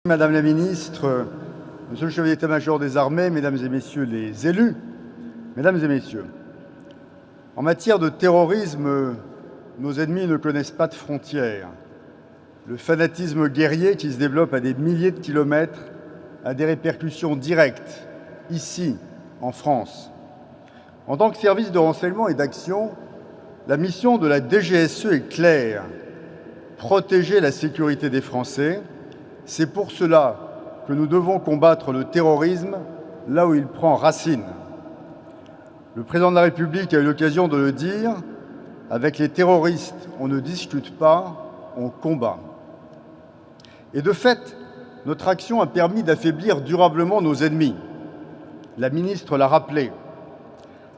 Madame la ministre, monsieur le chef d'état-major des armées, mesdames et messieurs les élus, mesdames et messieurs, en matière de terrorisme, nos ennemis ne connaissent pas de frontières. Le fanatisme guerrier qui se développe à des milliers de kilomètres a des répercussions directes, ici, en France. En tant que service de renseignement et d'action, la mission de la DGSE est claire: protéger la sécurité des Français. C'est pour cela que nous devons combattre le terrorisme là où il prend racine. Le président de la République a eu l'occasion de le dire, avec les terroristes, on ne discute pas, on combat. Et de fait, notre action a permis d'affaiblir durablement nos ennemis. La ministre l'a rappelé.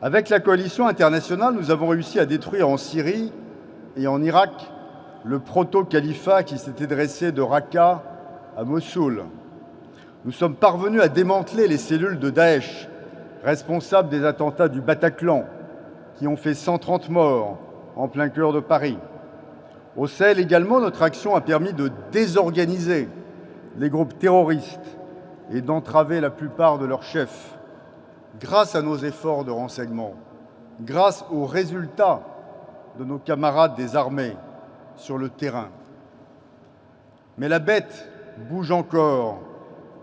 Avec la coalition internationale, nous avons réussi à détruire en Syrie et en Irak le proto-califat qui s'était dressé de Raqqa à Mossoul. Nous sommes parvenus à démanteler les cellules de Daesh, responsables des attentats du Bataclan, qui ont fait 130 morts en plein cœur de Paris. Au Sahel également, notre action a permis de désorganiser les groupes terroristes et d'entraver la plupart de leurs chefs. Grâce à nos efforts de renseignement, grâce aux résultats de nos camarades des armées sur le terrain. Mais la bête bouge encore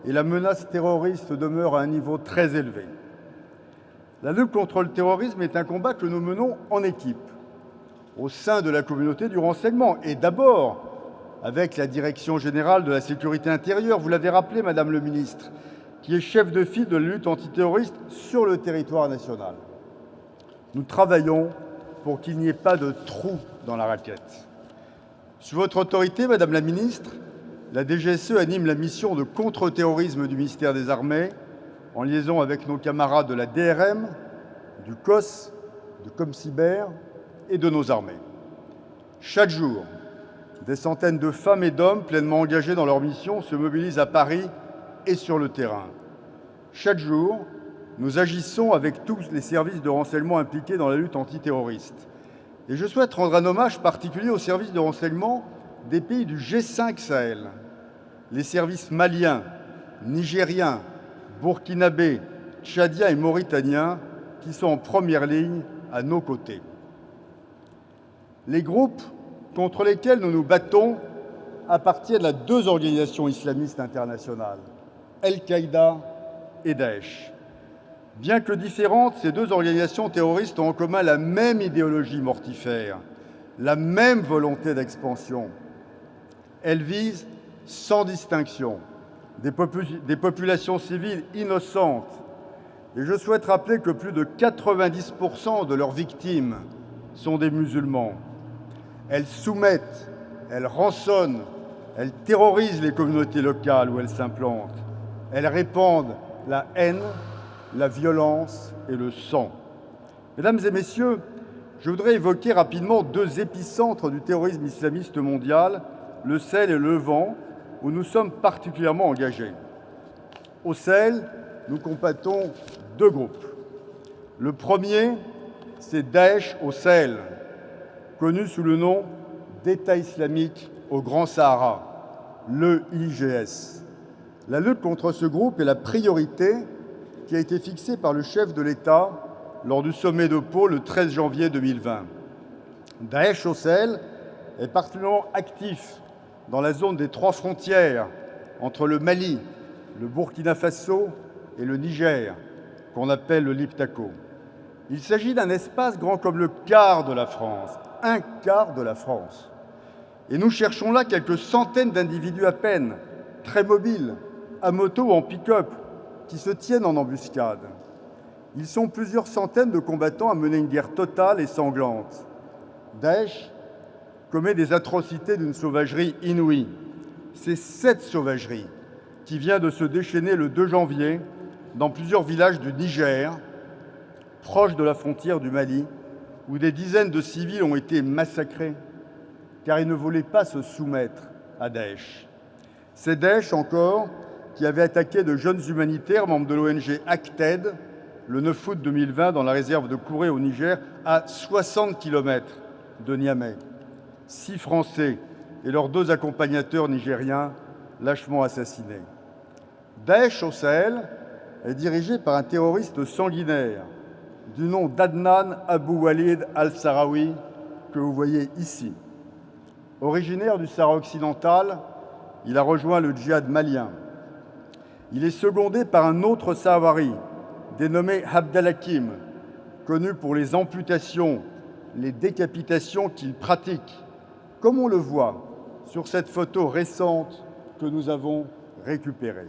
et la menace terroriste demeure à un niveau très élevé. La lutte contre le terrorisme est un combat que nous menons en équipe, au sein de la communauté du renseignement, et d'abord avec la Direction générale de la sécurité intérieure, vous l'avez rappelé, Madame le ministre, qui est chef de file de la lutte antiterroriste sur le territoire national. Nous travaillons pour qu'il n'y ait pas de trou dans la raquette. Sous votre autorité, Madame la ministre, la DGSE anime la mission de contre-terrorisme du ministère des Armées, en liaison avec nos camarades de la DRM, du COS, de Comcyber et de nos armées. Chaque jour, des centaines de femmes et d'hommes pleinement engagés dans leur mission se mobilisent à Paris et sur le terrain. Chaque jour, nous agissons avec tous les services de renseignement impliqués dans la lutte antiterroriste. Et je souhaite rendre un hommage particulier aux services de renseignement des pays du G5 Sahel, les services maliens, nigériens, burkinabés, tchadiens et mauritaniens qui sont en première ligne à nos côtés. Les groupes contre lesquels nous nous battons appartiennent à deux organisations islamistes internationales, Al-Qaïda et Daesh. Bien que différentes, ces deux organisations terroristes ont en commun la même idéologie mortifère, la même volonté d'expansion. Elles visent, sans distinction, des populations civiles innocentes. Et je souhaite rappeler que plus de 90% de leurs victimes sont des musulmans. Elles soumettent, elles rançonnent, elles terrorisent les communautés locales où elles s'implantent. Elles répandent la haine, la violence et le sang. Mesdames et messieurs, je voudrais évoquer rapidement deux épicentres du terrorisme islamiste mondial, le Sahel et le Levant, où nous sommes particulièrement engagés. Au Sahel, nous combattons deux groupes. Le premier, c'est Daesh au Sahel, connu sous le nom d'État islamique au Grand Sahara, l'EIGS. La lutte contre ce groupe est la priorité qui a été fixée par le chef de l'État lors du sommet de Pau le 13 janvier 2020. Daesh au Sahel est particulièrement actif dans la zone des trois frontières entre le Mali, le Burkina Faso et le Niger, qu'on appelle le Liptako. Il s'agit d'un espace grand comme le quart de la France, un quart de la France. Et nous cherchons là quelques centaines d'individus à peine, très mobiles, à moto ou en pick-up, qui se tiennent en embuscade. Ils sont plusieurs centaines de combattants à mener une guerre totale et sanglante. Daesh commet des atrocités d'une sauvagerie inouïe. C'est cette sauvagerie qui vient de se déchaîner le 2 janvier dans plusieurs villages du Niger, proches de la frontière du Mali, où des dizaines de civils ont été massacrés, car ils ne voulaient pas se soumettre à Daesh. C'est Daesh encore qui avait attaqué de jeunes humanitaires membres de l'ONG Acted le 9 août 2020 dans la réserve de Kouré au Niger, à 60 km de Niamey. 6 Français et leurs 2 accompagnateurs nigériens lâchement assassiné. Daesh au Sahel est dirigé par un terroriste sanguinaire du nom d'Adnan Abu Walid al-Sahraoui, que vous voyez ici. Originaire du Sahara occidental, il a rejoint le djihad malien. Il est secondé par un autre Sahraoui, dénommé Abdelhakim, connu pour les amputations, les décapitations qu'il pratique, comme on le voit sur cette photo récente que nous avons récupérée.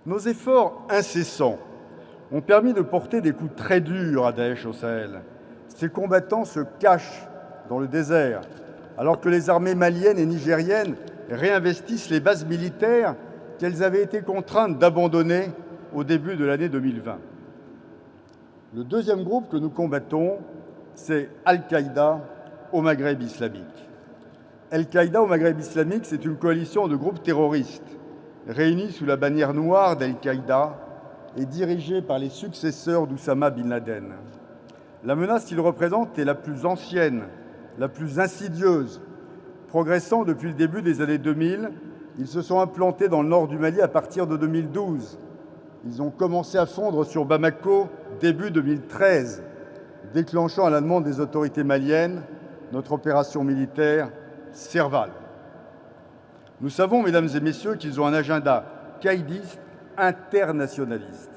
Nos efforts incessants ont permis de porter des coups très durs à Daesh au Sahel. Ces combattants se cachent dans le désert, alors que les armées maliennes et nigériennes réinvestissent les bases militaires qu'elles avaient été contraintes d'abandonner au début de l'année 2020. Le deuxième groupe que nous combattons, c'est Al-Qaïda au Maghreb islamique. Al-Qaïda au Maghreb islamique, c'est une coalition de groupes terroristes réunis sous la bannière noire d'Al-Qaïda et dirigée par les successeurs d'Oussama Bin Laden. La menace qu'ils représentent est la plus ancienne, la plus insidieuse. Progressant depuis le début des années 2000, ils se sont implantés dans le nord du Mali à partir de 2012. Ils ont commencé à fondre sur Bamako début 2013, déclenchant à la demande des autorités maliennes notre opération militaire Serval. Nous savons, mesdames et messieurs, qu'ils ont un agenda caïdiste internationaliste.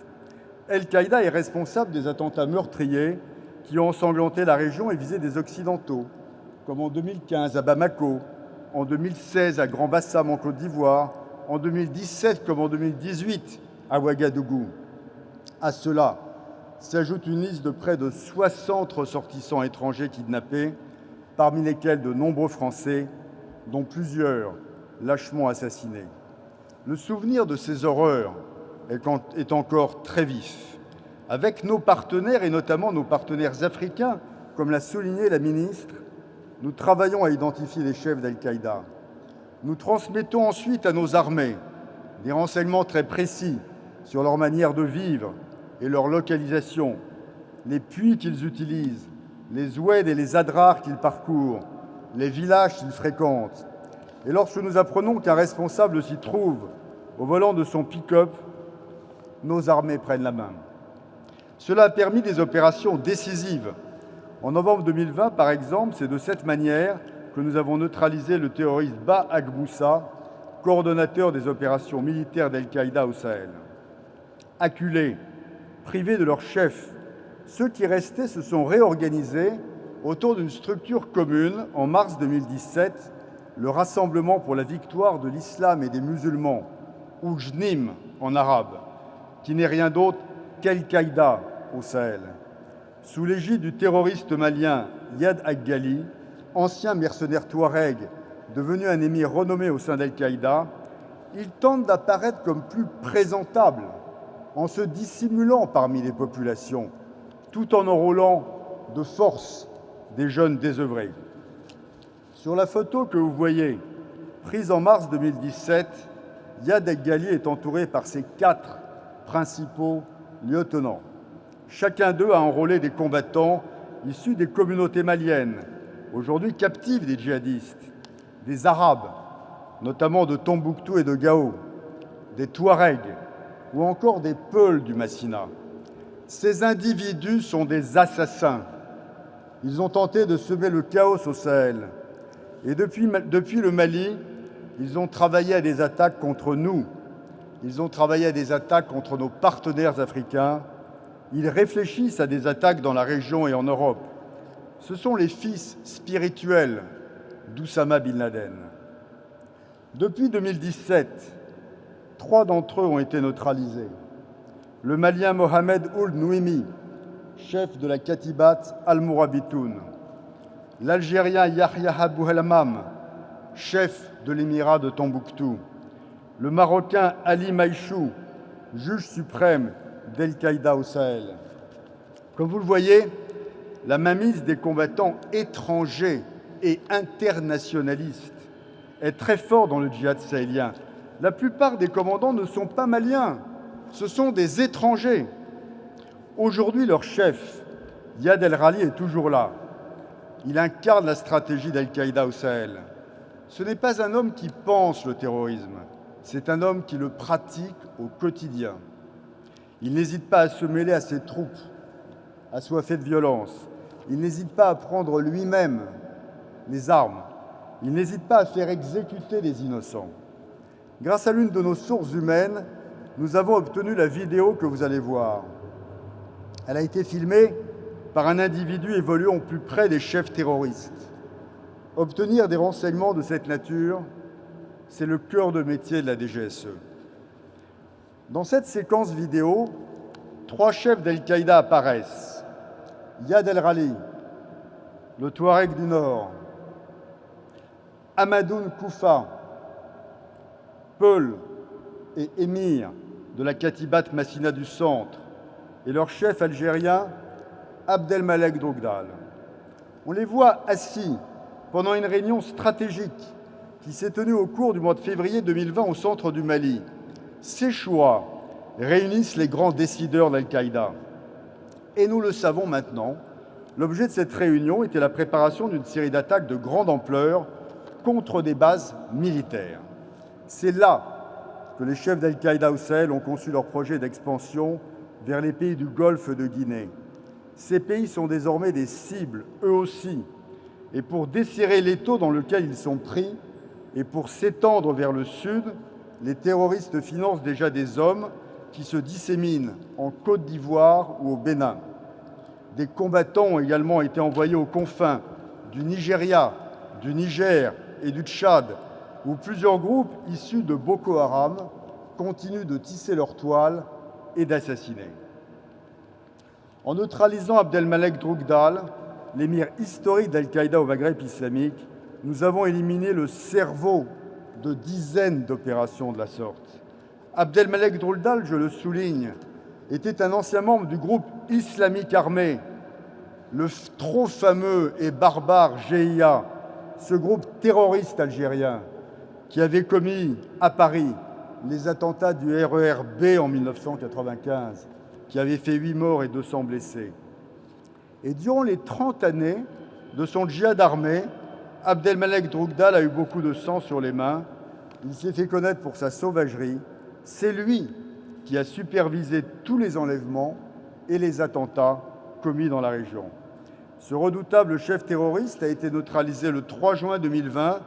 Al-Qaïda est responsable des attentats meurtriers qui ont ensanglanté la région et visé des Occidentaux, comme en 2015 à Bamako, en 2016 à Grand-Bassam en Côte d'Ivoire, en 2017 comme en 2018 à Ouagadougou. À cela s'ajoute une liste de près de 60 ressortissants étrangers kidnappés, parmi lesquels de nombreux Français, dont plusieurs lâchement assassinés. Le souvenir de ces horreurs est encore très vif. Avec nos partenaires, et notamment nos partenaires africains, comme l'a souligné la ministre, nous travaillons à identifier les chefs d'Al-Qaïda. Nous transmettons ensuite à nos armées des renseignements très précis sur leur manière de vivre et leur localisation, les puits qu'ils utilisent, les oueds et les adrars qu'ils parcourent, les villages qu'ils fréquentent. Et lorsque nous apprenons qu'un responsable s'y trouve au volant de son pick-up, nos armées prennent la main. Cela a permis des opérations décisives. En novembre 2020, par exemple, c'est de cette manière que nous avons neutralisé le terroriste Ba Aghmoussa, coordonnateur des opérations militaires d'Al-Qaïda au Sahel. Acculés, privés de leur chef, ceux qui restaient se sont réorganisés autour d'une structure commune en mars 2017, le Rassemblement pour la victoire de l'islam et des musulmans, ou JNIM en arabe, qui n'est rien d'autre qu'Al-Qaïda au Sahel. Sous l'égide du terroriste malien Yad Ag-Ghali, ancien mercenaire touareg devenu un émir renommé au sein d'Al-Qaïda, il tente d'apparaître comme plus présentable en se dissimulant parmi les populations, tout en enrôlant de force des jeunes désœuvrés. Sur la photo que vous voyez, prise en mars 2017, Yad Ag-Ghali est entouré par ses 4 principaux lieutenants. Chacun d'eux a enrôlé des combattants issus des communautés maliennes, aujourd'hui captives des djihadistes, des Arabes, notamment de Tombouctou et de Gao, des Touaregs ou encore des Peuls du Massina. Ces individus sont des assassins. Ils ont tenté de semer le chaos au Sahel. Et depuis le Mali, ils ont travaillé à des attaques contre nous. Ils ont travaillé à des attaques contre nos partenaires africains. Ils réfléchissent à des attaques dans la région et en Europe. Ce sont les fils spirituels d'Oussama Bin Laden. Depuis 2017, 3 d'entre eux ont été neutralisés. Le Malien Mohamed Ould Nouimi, chef de la Katibat Al-Mourabitoun. L'Algérien Yahya Abouhelmam, chef de l'émirat de Tombouctou. Le Marocain Ali Maïchou, juge suprême d'Al-Qaïda au Sahel. Comme vous le voyez, la mainmise des combattants étrangers et internationalistes est très forte dans le djihad sahélien. La plupart des commandants ne sont pas maliens, ce sont des étrangers. Aujourd'hui, leur chef, Yad El-Rali, est toujours là. Il incarne la stratégie d'Al-Qaïda au Sahel. Ce n'est pas un homme qui pense le terrorisme, c'est un homme qui le pratique au quotidien. Il n'hésite pas à se mêler à ses troupes, assoiffées de violence. Il n'hésite pas à prendre lui-même les armes. Il n'hésite pas à faire exécuter des innocents. Grâce à l'une de nos sources humaines, nous avons obtenu la vidéo que vous allez voir. Elle a été filmée par un individu évoluant au plus près des chefs terroristes. Obtenir des renseignements de cette nature, c'est le cœur de métier de la DGSE. Dans cette séquence vidéo, 3 chefs d'Al-Qaïda apparaissent. Yad el-Rali, le Touareg du Nord, Hamadoun Koufa, Peul et Émir de la Katibat Massina du Centre, et leur chef algérien, Abdelmalek Droukdal. On les voit assis pendant une réunion stratégique qui s'est tenue au cours du mois de février 2020 au centre du Mali. Ces choix réunissent les grands décideurs d'Al-Qaïda. Et nous le savons maintenant, l'objet de cette réunion était la préparation d'une série d'attaques de grande ampleur contre des bases militaires. C'est là que les chefs d'Al-Qaïda au Sahel ont conçu leur projet d'expansion vers les pays du Golfe de Guinée. Ces pays sont désormais des cibles, eux aussi, et pour desserrer l'étau dans lequel ils sont pris et pour s'étendre vers le sud, les terroristes financent déjà des hommes qui se disséminent en Côte d'Ivoire ou au Bénin. Des combattants ont également été envoyés aux confins du Nigeria, du Niger et du Tchad, où plusieurs groupes issus de Boko Haram continuent de tisser leur toile et d'assassiner. En neutralisant Abdelmalek Droukdal, l'émir historique d'Al-Qaïda au Maghreb islamique, nous avons éliminé le cerveau de dizaines d'opérations de la sorte. Abdelmalek Droukdal, je le souligne, était un ancien membre du groupe islamique armé, le trop fameux et barbare GIA, ce groupe terroriste algérien qui avait commis à Paris les attentats du RER-B en 1995, qui avait fait 8 morts et 200 blessés. Et durant les 30 années de son djihad armé, Abdelmalek Droukdal a eu beaucoup de sang sur les mains. Il s'est fait connaître pour sa sauvagerie. C'est lui qui a supervisé tous les enlèvements et les attentats commis dans la région. Ce redoutable chef terroriste a été neutralisé le 3 juin 2020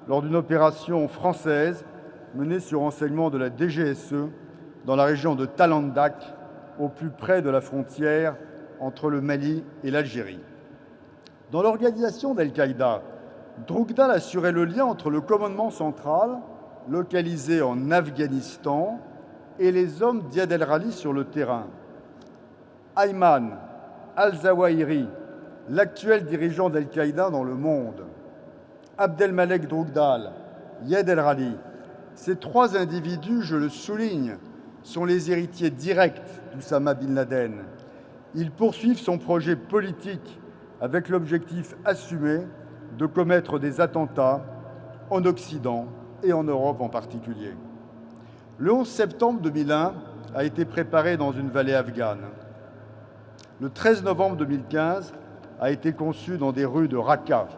lors d'une opération française menée sur renseignement de la DGSE dans la région de Talandak, au plus près de la frontière entre le Mali et l'Algérie. Dans l'organisation d'Al-Qaïda, Droukdal assurait le lien entre le commandement central, localisé en Afghanistan, et les hommes d'Yad el-Rali sur le terrain. Ayman al-Zawahiri, l'actuel dirigeant d'Al-Qaïda dans le monde, Abdelmalek Droukdal, Yad el-Rali, ces 3 individus, je le souligne, sont les héritiers directs d'Oussama Bin Laden. Ils poursuivent son projet politique avec l'objectif assumé de commettre des attentats en Occident et en Europe en particulier. Le 11 septembre 2001 a été préparé dans une vallée afghane. Le 13 novembre 2015 a été conçu dans des rues de Raqqa.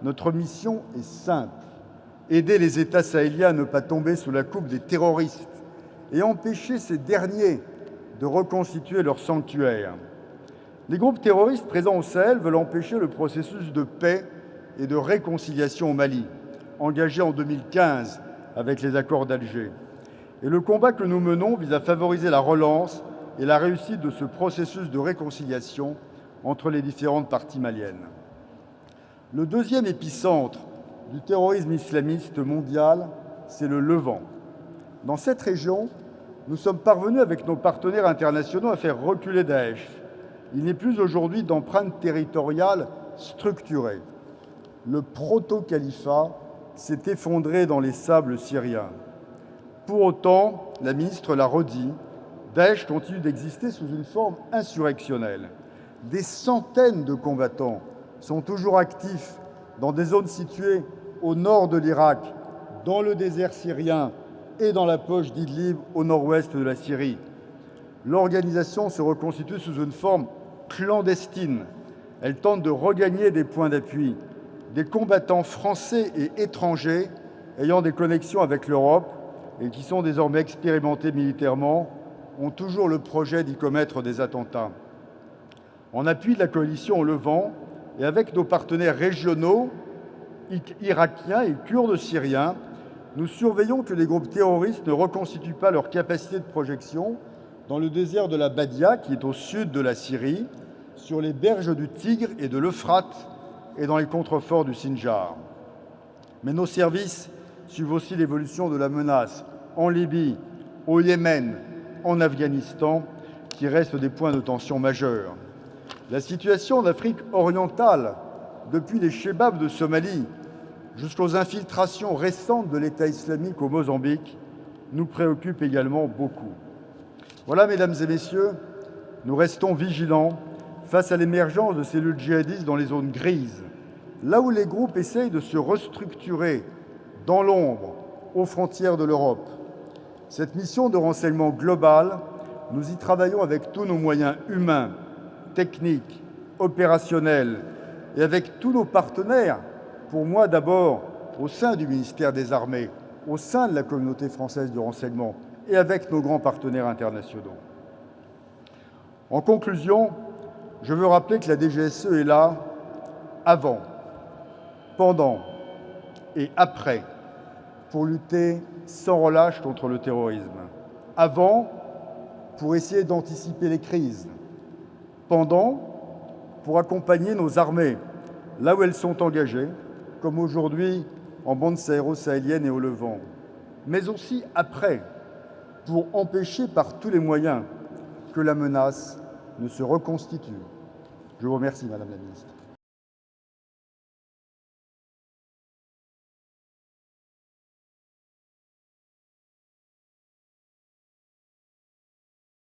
Notre mission est simple: aider les États sahéliens à ne pas tomber sous la coupe des terroristes et empêcher ces derniers de reconstituer leur sanctuaire. Les groupes terroristes présents au Sahel veulent empêcher le processus de paix et de réconciliation au Mali, engagé en 2015 avec les accords d'Alger. Et le combat que nous menons vise à favoriser la relance et la réussite de ce processus de réconciliation entre les différentes parties maliennes. Le deuxième épicentre du terrorisme islamiste mondial, c'est le Levant. Dans cette région, nous sommes parvenus avec nos partenaires internationaux à faire reculer Daesh. Il n'est plus aujourd'hui d'empreinte territoriale structurée. Le proto-califat s'est effondré dans les sables syriens. Pour autant, la ministre l'a redit, Daesh continue d'exister sous une forme insurrectionnelle. Des centaines de combattants sont toujours actifs dans des zones situées au nord de l'Irak, dans le désert syrien et dans la poche d'Idlib au nord-ouest de la Syrie. L'organisation se reconstitue sous une forme clandestine. Elle tente de regagner des points d'appui. Des combattants français et étrangers ayant des connexions avec l'Europe et qui sont désormais expérimentés militairement, ont toujours le projet d'y commettre des attentats. En appui de la coalition au Levant et avec nos partenaires régionaux, irakiens et kurdes syriens, nous surveillons que les groupes terroristes ne reconstituent pas leur capacité de projection dans le désert de la Badia, qui est au sud de la Syrie, sur les berges du Tigre et de l'Euphrate et dans les contreforts du Sinjar. Mais nos services suivent aussi l'évolution de la menace en Libye, au Yémen, en Afghanistan, qui restent des points de tension majeurs. La situation en Afrique orientale, depuis les Chebabs de Somalie jusqu'aux infiltrations récentes de l'État islamique au Mozambique, nous préoccupe également beaucoup. Voilà, mesdames et messieurs, nous restons vigilants face à l'émergence de cellules djihadistes dans les zones grises, là où les groupes essayent de se restructurer dans l'ombre, aux frontières de l'Europe. Cette mission de renseignement global, nous y travaillons avec tous nos moyens humains, techniques, opérationnels et avec tous nos partenaires, pour moi d'abord au sein du ministère des Armées, au sein de la communauté française de renseignement et avec nos grands partenaires internationaux. En conclusion, je veux rappeler que la DGSE est là avant, pendant et après pour lutter sans relâche contre le terrorisme. Avant, pour essayer d'anticiper les crises. Pendant, pour accompagner nos armées là où elles sont engagées, comme aujourd'hui en bande sahéro-sahélienne et au Levant. Mais aussi après, pour empêcher par tous les moyens que la menace ne se reconstitue. Je vous remercie, Madame la Ministre.